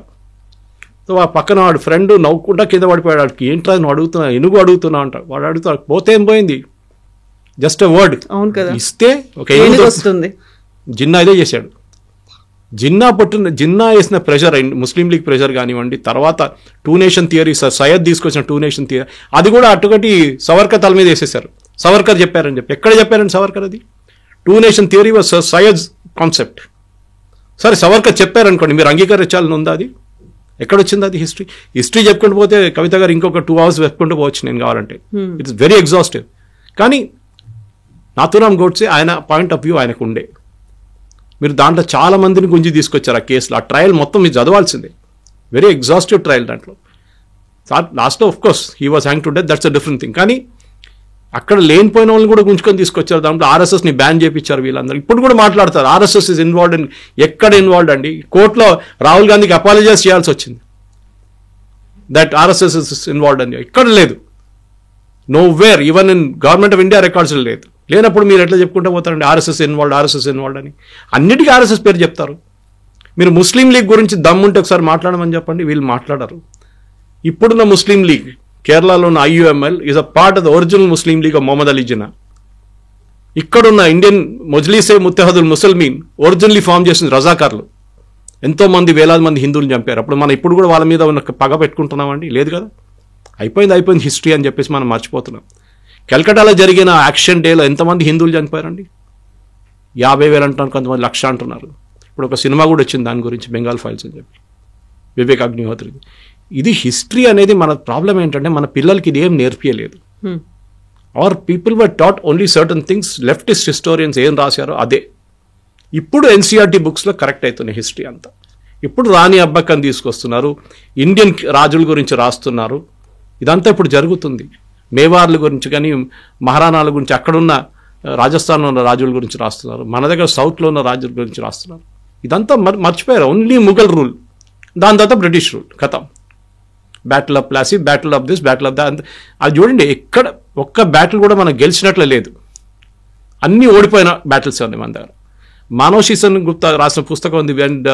సో ఆ పక్కన వాడు ఫ్రెండ్ నవ్వుకుంటా కింద పడిపోయాడు. వాడికి ఏంట్రా నువ్వు అడుగుతున్నా, ఏనుగు అడుగుతున్నా అంట. వాడు అడుగుతా పోతే ఏం పోయింది, జస్ట్ ఎ వర్డ్ ఇస్తే ఒక ఏనుగు వస్తుంది. జిన్నా ఇదే చేశాడు. జిన్నా వేసిన ప్రెషర్, ముస్లిం లీగ్ ప్రెషర్ కానివ్వండి, తర్వాత 2 nation థియరీ, సయ్యద్ తీసుకొచ్చిన 2 nation థియరీ, అది కూడా అటుకటి సవర్కర్ తల మీద వేసేసారు. సవర్కర్ చెప్పారని చెప్పి. ఎక్కడ చెప్పారండి సవర్కర్? అది 2 nation theory was Syed concept. సరే సవర్కర్ చెప్పారనుకోండి, మీరు అంగీకరించాలని ఉందా? అది ఎక్కడొచ్చింది? అది హిస్టరీ చెప్పుకుంటూ పోతే కవిత గారు ఇంకొక 2 hours చెప్పుకుంటూ పోవచ్చు నేను కావాలంటే. It's very exhaustive. కానీ నాథూరామ్ గోడ్సే ఆయన పాయింట్ ఆఫ్ వ్యూ ఆయనకు ఉండే. మీరు దాంట్లో చాలా మందిని గుంజి తీసుకొచ్చారు ఆ కేసులో. ఆ ట్రయల్ మొత్తం మీరు చదవాల్సిందే. Very exhaustive trial. దాంట్లో లాస్ట్లో of course he was hang to death, that's a different thing. కానీ అక్కడ లేనిపోయిన వాళ్ళని కూడా గుంజుకొని తీసుకొచ్చారు. దాంట్లో ఆర్ఎస్ఎస్ని బ్యాన్ చేయించారు వీళ్ళందరూ. ఇప్పుడు కూడా మాట్లాడతారు ఆర్ఎస్ఎస్ ఇస్ ఇన్వాల్వ్డ్ ఇన్. ఎక్కడ ఇన్వాల్వ్డ్ అండి? కోర్టులో రాహుల్ గాంధీకి అపాలజైజ్ చేయాల్సి వచ్చింది దట్ ఆర్ఎస్ఎస్ ఇస్ ఇన్వాల్వ్డ్ అని. ఎక్కడ లేదు. Know where, even in government of India records లేదు. లేనప్పుడు మీరు ఎట్లా చెప్పుకుంటూ పోతారండి ఆర్ఎస్ఎస్ ఇన్వాల్వ్డ్ అని? అన్నిటికీ ఆర్ఎస్ఎస్ పేరు చెప్తారు. మీరు ముస్లిం లీగ్ గురించి దమ్ముంటే ఒకసారి మాట్లాడమని చెప్పండి, వీళ్ళు మాట్లాడరు. ఇప్పుడున్న ముస్లిం లీగ్ కేరళలో ఉన్న IUML is a part of the original Muslim league of Mohammed Ali Jinnah. ఇక్కడున్న Indian Majlise Ittehadul Muslimeen originally form చేసిన రజాకార్లు. ఎంతోమంది వేలాది మంది హిందువులు చంపారు. అప్పుడు మనం ఇప్పుడు కూడా వాళ్ళ మీద ఉన్న పగ పెట్టుకుంటున్నామండి? లేదు కదా. అయిపోయింది హిస్టరీ అని చెప్పేసి మనం మర్చిపోతున్నాం. కల్కటాలో జరిగిన యాక్షన్ డేలో ఎంతమంది హిందువులు చనిపోయారండి? 50,000 అంటున్నారు, కొంతమంది 1,00,000 అంటున్నారు. ఇప్పుడు ఒక సినిమా కూడా వచ్చింది దాని గురించి, బెంగాల్ ఫైల్స్ అని చెప్పి, వివేక్ అగ్నిహోత్రి. ఇది హిస్టరీ అనేది మన ప్రాబ్లం ఏంటంటే మన పిల్లలకి ఇది ఏం నేర్పియలేదు. Our people were taught only certain things. Leftist historians ఏం రాశారో అదే ఇప్పుడు NCERT బుక్స్లో కరెక్ట్ అవుతున్నాయి హిస్టరీ అంతా. ఇప్పుడు రాణి అబ్బక్కని తీసుకొస్తున్నారు, ఇండియన్ రాజుల గురించి రాస్తున్నారు. ఇదంతా ఇప్పుడు జరుగుతుంది. మేవార్ల గురించి కానీ మహారాణాల గురించి, అక్కడున్న రాజస్థాన్లో ఉన్న రాజుల గురించి రాస్తున్నారు. మన దగ్గర సౌత్లో ఉన్న రాజుల గురించి రాస్తున్నారు. ఇదంతా మర్చిపోయారు. ఓన్లీ ముఘల్ రూల్, దాని తర్వాత బ్రిటిష్ రూల్, కథం. Battle of Plassey, battle of this, battle of that. అది చూడండి, ఎక్కడ ఒక్క బ్యాటిల్ కూడా మనం గెలిచినట్లే లేదు. అన్నీ ఓడిపోయిన బ్యాటిల్స్ ఉన్నాయి మన దగ్గర. మానవ్ శీసన్ గుప్తా రాసిన పుస్తకం ఉంది, అండ్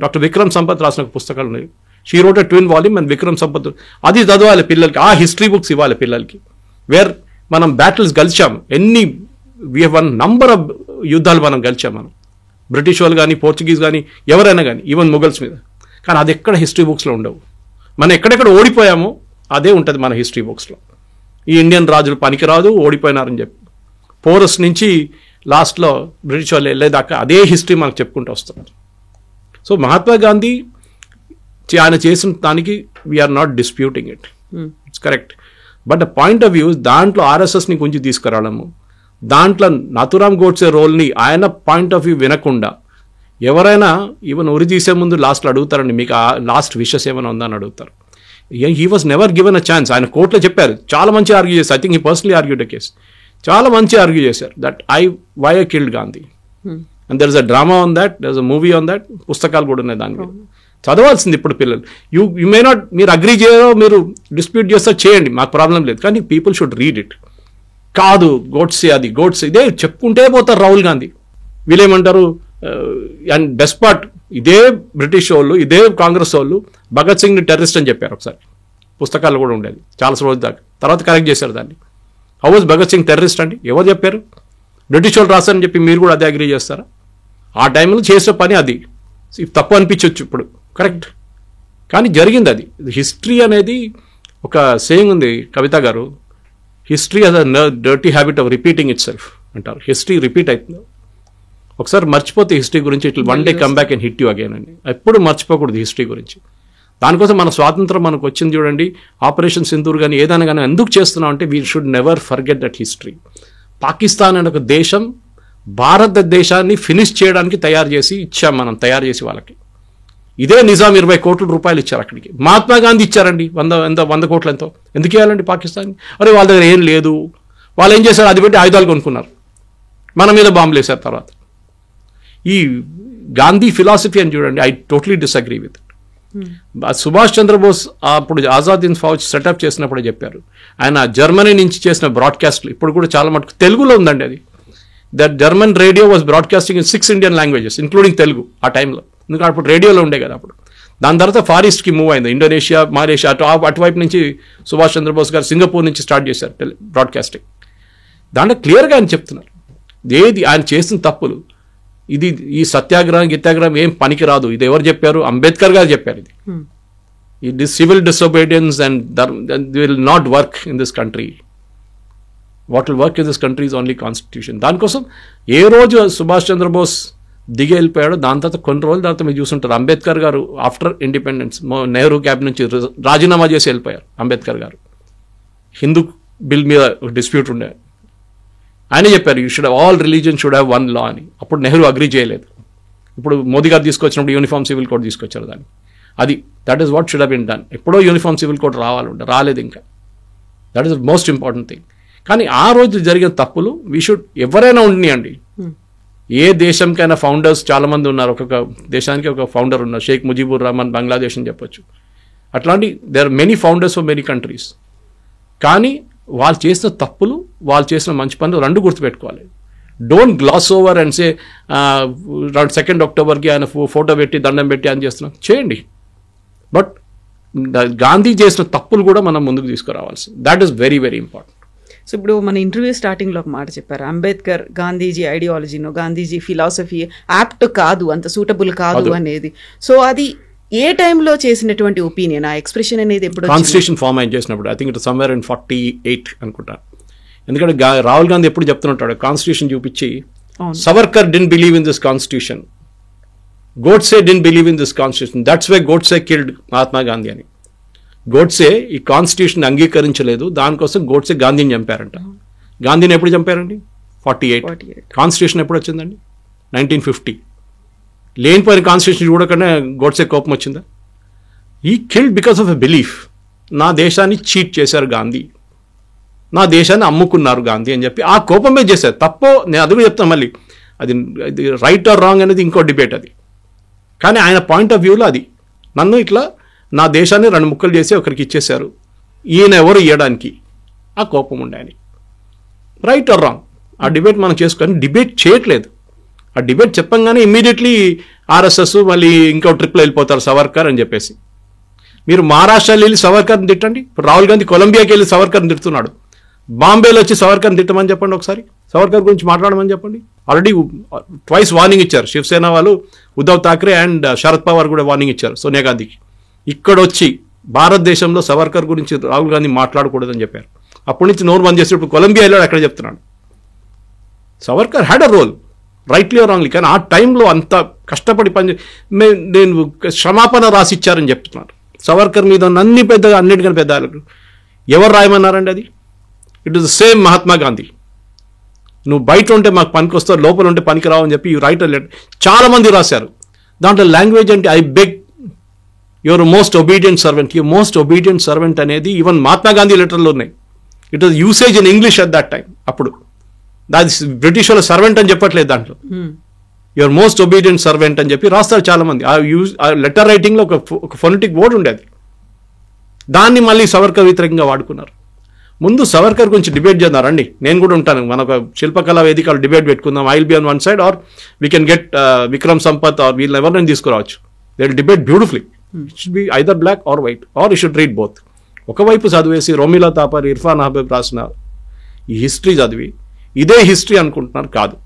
డాక్టర్ విక్రమ్ సంపత్ రాసిన పుస్తకాలు ఉన్నాయి. She wrote a 12 volume and Vikram Sampath. అది చదవాలి పిల్లలకి. ఆ హిస్టరీ బుక్స్ ఇవ్వాలి పిల్లలకి. వేర్ మనం బ్యాటిల్స్ గెలిచాము, we have won number of యుద్ధాలు మనం గెలిచాము. మనం బ్రిటిష్ వాళ్ళు కానీ, పోర్చుగీస్ కానీ, ఎవరైనా కానీ, ఈవెన్ మొఘల్స్ మీద. కానీ అది ఎక్కడ హిస్టరీ బుక్స్లో ఉండవు. మనం ఎక్కడెక్కడ ఓడిపోయామో అదే ఉంటుంది మన హిస్టరీ బుక్స్లో. ఈ ఇండియన్ రాజులు పనికిరాదు, ఓడిపోయినారని చెప్పి పోరస్ నుంచి లాస్ట్లో బ్రిటిష్ వాళ్ళు వెళ్ళేదాకా అదే హిస్టరీ మనకు చెప్పుకుంటూ వస్తున్నారు. సో మహాత్మా గాంధీ ఆయన చేసిన దానికి we are not disputing it, it's correct. But the point of view, దాంట్లో ఆర్ఎస్ఎస్ని కొంచెం తీసుకురావడము, దాంట్లో నాథూరామ్ గోడ్సే రోల్ని ఆయన పాయింట్ ఆఫ్ వ్యూ వినకుండా ఎవరైనా ఈవెన్ ఉరి తీసే ముందు లాస్ట్లో అడుగుతారండి, మీకు ఆ లాస్ట్ విషెస్ ఏమైనా ఉందా అని అడుగుతారు. He was never given a chance. ఆయన కోర్టులో చెప్పారు, చాలా మంచి ఆర్గ్యూ చేశారు. I think he personally argued a case. చాలా మంచి ఆర్గ్యూ చేశారు that why I killed Gandhi. And there is a drama on that, there is a movie on that. పుస్తకాలు కూడా ఉన్నాయి దాని మీద. చదవాల్సింది ఇప్పుడు పిల్లలు. యూ మే నాట్, మీరు అగ్రీ చేయరో, మీరు డిస్ప్యూట్ చేస్తా చేయండి, మాకు ప్రాబ్లం లేదు. కానీ పీపుల్ షుడ్ రీడ్ ఇట్. కాదు గోడ్సే, అది గోడ్సే, ఇదే చెప్పుకుంటే పోతారు రాహుల్ గాంధీ. వీళ్ళేమంటారు, అండ్ బెస్ట్ పార్ట్, ఇదే బ్రిటిష్ వాళ్ళు, ఇదే కాంగ్రెస్ వాళ్ళు భగత్ సింగ్ని టెర్రరిస్ట్ అని చెప్పారు ఒకసారి. పుస్తకాలు కూడా ఉండేది చాలా రోజుల దాకా. తర్వాత కరెక్ట్ చేశారు దాన్ని. How was Bhagat Singh terrorist అండి? ఎవరు చెప్పారు? బ్రిటిష్ వాళ్ళు రాస్తారని చెప్పి మీరు కూడా అదే అగ్రీ చేస్తారా? ఆ టైంలో చేసే పని అది. తప్పు అనిపించవచ్చు ఇప్పుడు, కరెక్ట్. కానీ జరిగింది అది. హిస్టరీ అనేది ఒక సేయింగ్ ఉంది కవిత గారు, history has a dirty habit of repeating it self అంటారు. హిస్టరీ రిపీట్ అవుతుంది. ఒకసారి మర్చిపోతే హిస్టరీ గురించి, it will one day come back and hit you again అని. ఎప్పుడు మర్చిపోకూడదు హిస్టరీ గురించి. దానికోసం మన స్వాతంత్రం మనకు వచ్చింది చూడండి, ఆపరేషన్ సింధూర్ కానీ ఏదైనా కానీ ఎందుకు చేస్తున్నాం అంటే we should never forget that history. Pakistan అనే ఒక దేశం భారతదేశాన్ని ఫినిష్ చేయడానికి తయారు చేసి ఇచ్చాం మనం, తయారు చేసి వాళ్ళకి. ఇదే నిజాం 20 కోట్ల రూపాయలు ఇచ్చారు అక్కడికి. మహాత్మా గాంధీ ఇచ్చారండి 100 కోట్లు ఎంతో. ఎందుకు ఇవ్వాలండి పాకిస్తాన్? అరే వాళ్ళ దగ్గర ఏం లేదు, వాళ్ళు ఏం చేశారు, అది పెట్టి ఆయుధాలు కొనుక్కున్నారు, మన మీద బాంబులు వేశారు. తర్వాత ఈ గాంధీ ఫిలాసఫీ అని చూడండి, I totally disagree with. Subhash Chandrabose అప్పుడు ఆజాద్ హింద్ ఫౌజ్ సెటప్ చేసినప్పుడే చెప్పారు. ఆయన జర్మనీ నుంచి చేసిన బ్రాడ్కాస్ట్లు ఇప్పుడు కూడా చాలా మటుకు తెలుగులో ఉందండి. అది that German radio was broadcasting in 6 Indian languages including Telugu ఆ టైంలో. ఎందుకంటే అప్పుడు రేడియోలో ఉండే కదా అప్పుడు. దాని తర్వాత ఫార్ ఈస్ట్కి మూవ్ అయింది, ఇండోనేషియా, మలేషియా, అటువైపు నుంచి సుభాష్ చంద్రబోస్ గారు సింగపూర్ నుంచి స్టార్ట్ చేశారు బ్రాడ్కాస్టింగ్. దాంట్లో క్లియర్గా ఆయన చెప్తున్నారు ఏది ఆయన చేసిన తప్పులు. ఇది ఈ సత్యాగ్రహం గిత్యాగ్రహం ఏం పనికి రాదు. ఇది ఎవరు చెప్పారు? అంబేద్కర్ గారు చెప్పారు. ఇది civil disobedience and will not work in this country. What will work in this country is only constitution. దానికోసం ఏ రోజు సుభాష్ చంద్రబోస్ దిగి వెళ్ళిపోయాడు. దాని తర్వాత కొన్ని రోజుల తర్వాత మీరు చూస్తుంటారు అంబేద్కర్ గారు ఆఫ్టర్ ఇండిపెండెన్స్ నెహ్రూ క్యాబినెట్ నుంచి రాజీనామా చేసి వెళ్ళిపోయారు అంబేద్కర్ గారు. హిందూ బిల్ మీద డిస్ప్యూట్ ఉండే, ఆయన చెప్పారు you should all religion should have one law అని. అప్పుడు నెహ్రూ అగ్రీ చేయలేదు. ఇప్పుడు మోదీ గారు తీసుకొచ్చినప్పుడు యూనిఫామ్ సివిల్ కోడ్ తీసుకొచ్చారు దాన్ని. అది that is what should have been done. ఎప్పుడో యూనిఫామ్ సివిల్ కోడ్ రాలేదు ఇంకా. That is the most important thing. కానీ ఆ రోజు జరిగిన తప్పులు వీ షుడ్ ఎవరైనా ఉండనియండి, ఏ దేశంకైనా ఫౌండర్స్ చాలామంది ఉన్నారు. ఒక్కొక్క దేశానికి ఒక ఫౌండర్ ఉన్నారు. షేక్ ముజీబుర్ రహమాన్ బంగ్లాదేశ్ అని చెప్పొచ్చు. అట్లాంటి there are many founders for many countries. కానీ వాళ్ళు చేసిన తప్పులు, వాళ్ళు చేసిన మంచి పనులు రెండు గుర్తుపెట్టుకోవాలి. Don't glass over and say 2 అక్టోబర్కి ఆయన ఫోటో పెట్టి దండం పెట్టి అని చేస్తున్నాం, చేయండి. బట్ గాంధీ చేసిన తప్పులు కూడా మనం ముందుకు తీసుకురావాల్సి, that is very very important. So ఇప్పుడు మన ఇంటర్వ్యూ స్టార్టింగ్లో ఒక మాట చెప్పారు, అంబేద్కర్ గాంధీజీ ఐడియాలజీను, గాంధీజీ ఫిలాసఫీ యాప్ట్ కాదు, అంత సూటబుల్ కాదు అనేది. సో అది ఏ టైంలో చేసినటువంటి ఒపీనియన్, ఆ ఎక్స్ప్రెషన్ అనేది ఎప్పుడు? కాన్స్టిట్యూషన్ ఫామ్ అయిన చేసినప్పుడు, I think it somewhere in 48 అనుకుంటా. ఎందుకంటే రాహుల్ గాంధీ ఎప్పుడు చెప్తుంటాడు కాన్స్టిట్యూషన్ చూపించి, Savarkar didn't believe in this constitution, Godse didn't believe in this constitution, that's why Godse killed Mahatma Gandhi అని. గోడ్సే ఈ కాన్స్టిట్యూషన్ అంగీకరించలేదు, దానికోసం గోడ్సే గాంధీని చంపారంట. గాంధీని ఎప్పుడు చంపారండి? 48. కాన్స్టిట్యూషన్ ఎప్పుడు వచ్చిందండి? 1950. లేనిపోయిన కాన్స్టిట్యూషన్ చూడకుండా గోడ్సే కోపం వచ్చిందా? ఈ killed because of a belief. నా దేశాన్ని చీట్ చేశారు గాంధీ, నా దేశాన్ని అమ్ముకున్నారు గాంధీ అని చెప్పి ఆ కోపమే చేశారు. తప్పో నేను అది కూడా చెప్తాను మళ్ళీ, అది రైట్ ఆర్ రాంగ్ అనేది ఇంకో డిబేట్ అది. కానీ ఆయన పాయింట్ ఆఫ్ వ్యూలో అది, నన్ను ఇట్లా నా దేశాన్ని 2 ముక్కలు చేసి ఒకరికి ఇచ్చేశారు, ఈయన ఎవరు ఇవ్వడానికి, ఆ కోపం ఉండే ఆయన. రైట్ ఆర్ రాంగ్ ఆ డిబేట్ మనం చేసుకొని డిబేట్ చేయట్లేదు. ఆ డిబేట్ చెప్పంగానే ఇమ్మీడియట్లీ ఆర్ఎస్ఎస్ మళ్ళీ ఇంకో ట్రిప్లో వెళ్ళిపోతారు సవర్కర్ అని చెప్పేసి. మీరు మహారాష్ట్రలో వెళ్ళి సవర్కర్ని తిట్టండి, ఇప్పుడు రాహుల్ గాంధీ కొలంబియాకి వెళ్ళి సవర్కర్ని తిడుతున్నాడు. బాంబేలో వచ్చి సవర్కర్ని తిట్టమని చెప్పండి, ఒకసారి సవర్కర్ గురించి మాట్లాడమని చెప్పండి. ఆల్రెడీ ట్వైస్ వార్నింగ్ ఇచ్చారు శివసేన వాళ్ళు, ఉద్ధవ్ ఠాక్రే అండ్ శరద్ పవార్ కూడా వార్నింగ్ ఇచ్చారు సోనియా గాంధీకి. ఇక్కడ వచ్చి భారతదేశంలో సవర్కర్ గురించి రాహుల్ గాంధీ మాట్లాడకూడదని చెప్పారు. అప్పటి నుంచి నోరు బంద్ చేసి ఇప్పుడు కొలంబియా వెళ్ళాడు, అక్కడ చెప్తున్నాడు. Savarkar had a role, rightly or wrongly. కానీ ఆ టైంలో అంత కష్టపడి నేను క్షమాపణ రాసి ఇచ్చారని చెప్తున్నారు. సవర్కర్ మీద అన్ని పెద్దగా, అన్నిటికన్నా పెద్ద ఎవరు రాయమన్నారండి అది? It is the same Mahatma Gandhi. నువ్వు బయట ఉంటే మాకు పనికి వస్తావు, లోపల ఉంటే పనికి రావు అని చెప్పి యూ రైట్ లెటర్. చాలామంది రాశారు. దాంట్లో లాంగ్వేజ్ అంటే I beg your most obedient servant, your most obedient servant అనేది ఈవెన్ మహాత్మా గాంధీ లెటర్లో ఉన్నాయి. It was usage in English at that time. అప్పుడు దాని బ్రిటిష్ వాళ్ళ సర్వెంట్ అని చెప్పట్లేదు, దాంట్లో యువర్ మోస్ట్ ఒబీడియంట్ సర్వెంట్ అని చెప్పి రాస్తారు చాలామంది. ఆ లెటర్ రైటింగ్లో ఒక ఫొనెటిక్ వర్డ్ ఉండేది. దాన్ని మళ్ళీ సవర్కర్ వ్యతిరేకంగా వాడుకున్నారు. ముందు సవర్కర్ గురించి డిబేట్ చేద్దారండి, నేను కూడా ఉంటాను. మన ఒక శిల్పకళా వేదికలు డిబేట్ పెట్టుకుందాం. I will be on one side or we can get Vikram Sampath or వీళ్ళు ఎవరినైనా తీసుకురావచ్చు. They will debate beautifully. It should be either black or white or you should read both. ఒకవైపు చదివేసి రోమిలా తాపర్, ఇర్ఫాన్ అహ్మద్ రాసిన ఈ హిస్టరీ చదివి ఇదే హిస్టరీ అనుకుంటున్నారు. కాదు,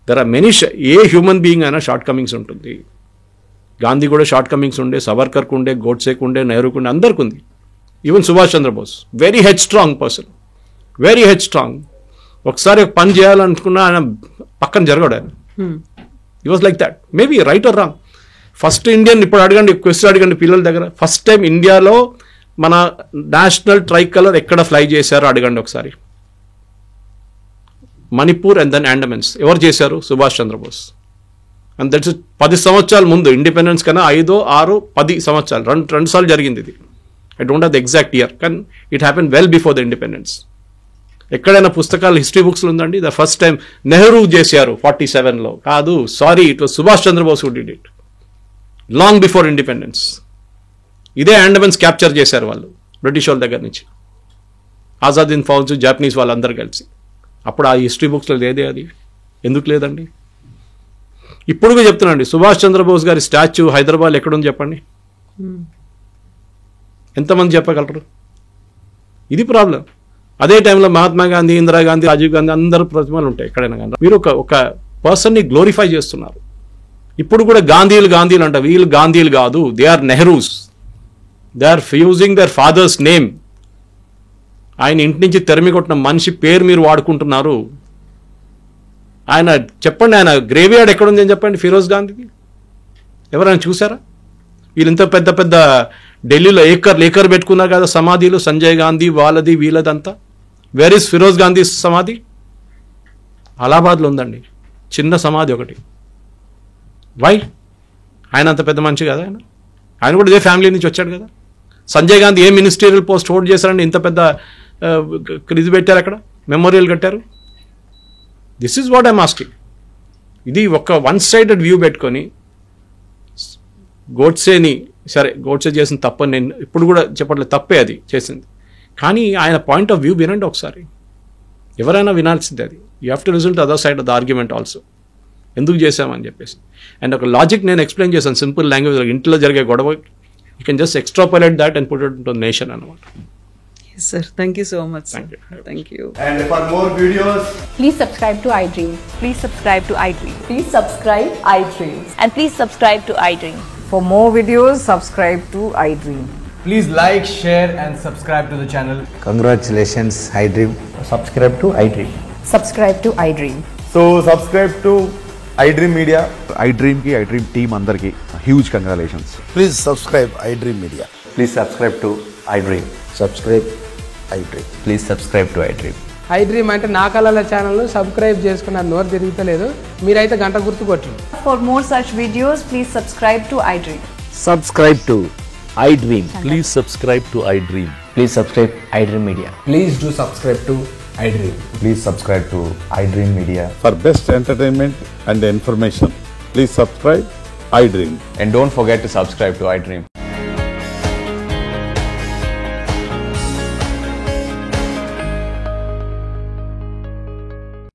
దెర్ ఆర్ మెనీ. ఏ హ్యూమన్ బీయింగ్ అయినా షార్ట్ కమింగ్స్ ఉంటుంది. గాంధీ కూడా షార్ట్ కమింగ్స్ ఉండే, సవర్కర్కు ఉండే, గోడ్సేకు ఉండే, నెహ్రూకు ఉండే, అందరికి ఉంది. Even Subhash Chandrabose very headstrong person, very headstrong. ఒకసారి ఒక పని చేయాలనుకున్నా ఆయన పక్కన జరగడు. ఆయన ఈ was like that. Maybe right or wrong. First Indian, ఇప్పుడు అడగండి, క్వశ్చన్ అడగండి పిల్లల దగ్గర, ఫస్ట్ టైం ఇండియాలో మన నేషనల్ ట్రై కలర్ ఎక్కడ ఫ్లై చేశారో అడగండి ఒకసారి. Manipur and then Andamans. ఎవరు చేశారు? సుభాష్ చంద్రబోస్. అండ్ దట్స్ 10 సంవత్సరాల ముందు, ఇండిపెండెన్స్ కన్నా 5, 6, 10 సంవత్సరాలు, రెండు సార్లు జరిగింది ఇది. I don't have the exact year, కానీ it happen well before the independence. ఎక్కడైనా పుస్తకాలు హిస్టరీ బుక్స్లో ఉందండి ద ఫస్ట్ టైం నెహ్రూ చేశారు 47లో? కాదు, sorry, it was Subhash Chandrabose who did it long before independence. ఇదే అండమాన్స్ క్యాప్చర్ చేశారు వాళ్ళు బ్రిటిష్ వాళ్ళ దగ్గర నుంచి, ఆజాదీన్ ఫౌజ్, జాపనీస్ వాళ్ళందరూ కలిసి. అప్పుడు ఆ హిస్టరీ బుక్స్లో లేదే అది, ఎందుకు లేదండి? ఇప్పుడు చెప్తున్నాండి, సుభాష్ చంద్రబోస్ గారి స్టాచ్యూ హైదరాబాద్ ఎక్కడుంది చెప్పండి, ఎంతమంది చెప్పగలరు? ఇది ప్రాబ్లం. అదే టైంలో మహాత్మా గాంధీ, ఇందిరాగాంధీ, రాజీవ్ గాంధీ అందరూ ప్రతిమలు ఉంటాయి ఎక్కడైనా. కానీ మీరు ఒక పర్సన్ని గ్లోరిఫై చేస్తున్నారు. ఇప్పుడు కూడా గాంధీలు అంట, వీళ్ళు గాంధీలు కాదు, they are Nehrus. They are using their father's name. ఆయన ఇంటి నుంచి తెరమి కొట్టిన మనిషి పేరు మీరు వాడుకుంటున్నారు. ఆయన చెప్పండి, ఆయన గ్రేవ్ యార్డ్ ఎక్కడుంది అని చెప్పండి ఫిరోజ్ గాంధీది. ఎవరైనా చూసారా? వీళ్ళు ఇంత పెద్ద పెద్ద ఢిల్లీలో ఏకర్ పెట్టుకున్నారు కదా సమాధిలు, సంజయ్ గాంధీ వాళ్ళది వీళ్ళదంతా. వేర్ ఇస్ ఫిరోజ్ గాంధీ సమాధి? అలహాబాద్లో ఉందండి, చిన్న సమాధి ఒకటి. వై? ఆయన అంత పెద్ద మనిషి కదా, ఆయన కూడా ఇదే ఫ్యామిలీ నుంచి వచ్చాడు కదా. సంజయ్ గాంధీ ఏ మినిస్టీరియల్ పోస్ట్ హోల్డ్ చేశారండి, ఇంత పెద్ద ఇది పెట్టారు అక్కడ, మెమోరియల్ కట్టారు. This is what I'm asking. ఇది ఒక వన్ సైడెడ్ వ్యూ పెట్టుకొని గోడ్సేని, సరే గోడ్సే చేసిన తప్పని నేను ఇప్పుడు కూడా చెప్పట్లేదు, తప్పే అది చేసింది, కానీ ఆయన పాయింట్ ఆఫ్ వ్యూ వినండి ఒకసారి. ఎవరైనా వినాల్సిందే అది. You have to result other side of the argument also, ఎందుకు చేసామని చెప్పేసి. అండ్ ఒక లాజిక్ నేను ఎక్స్ప్లెయిన్ చేశాను సింపుల్ లాంగ్వేజ్. ఇంట్లో జరిగే గొడవ you can just extrapolate that and put it to nation అనమాట. Yes, sir. Thank you so much. Thank you. And for more videos, please subscribe to iDream. Please subscribe to iDream. Please subscribe iDream. And please subscribe to iDream. For more videos, subscribe to iDream. please like, share and subscribe to the channel. Congratulations, iDream. Subscribe to iDream. Subscribe to iDream. So subscribe to iDream Media. iDream ki iDream team andarki huge congratulations. Please subscribe iDream Media. Please subscribe to iDream. Subscribe iDream. Please subscribe to iDream. iDream అంటే నా కళల channel subscribe చేసుకున్నారు, నోరు తిరుగుతలేదు, మీరైతే గంట గుర్తు కొట్టండి. For more such videos, please subscribe to iDream. Subscribe to iDream. Please subscribe to iDream. Please subscribe iDream Media. Please do subscribe to iDream. Please subscribe to iDream Media. For best entertainment and information, please subscribe iDream. And don't forget to subscribe to iDream.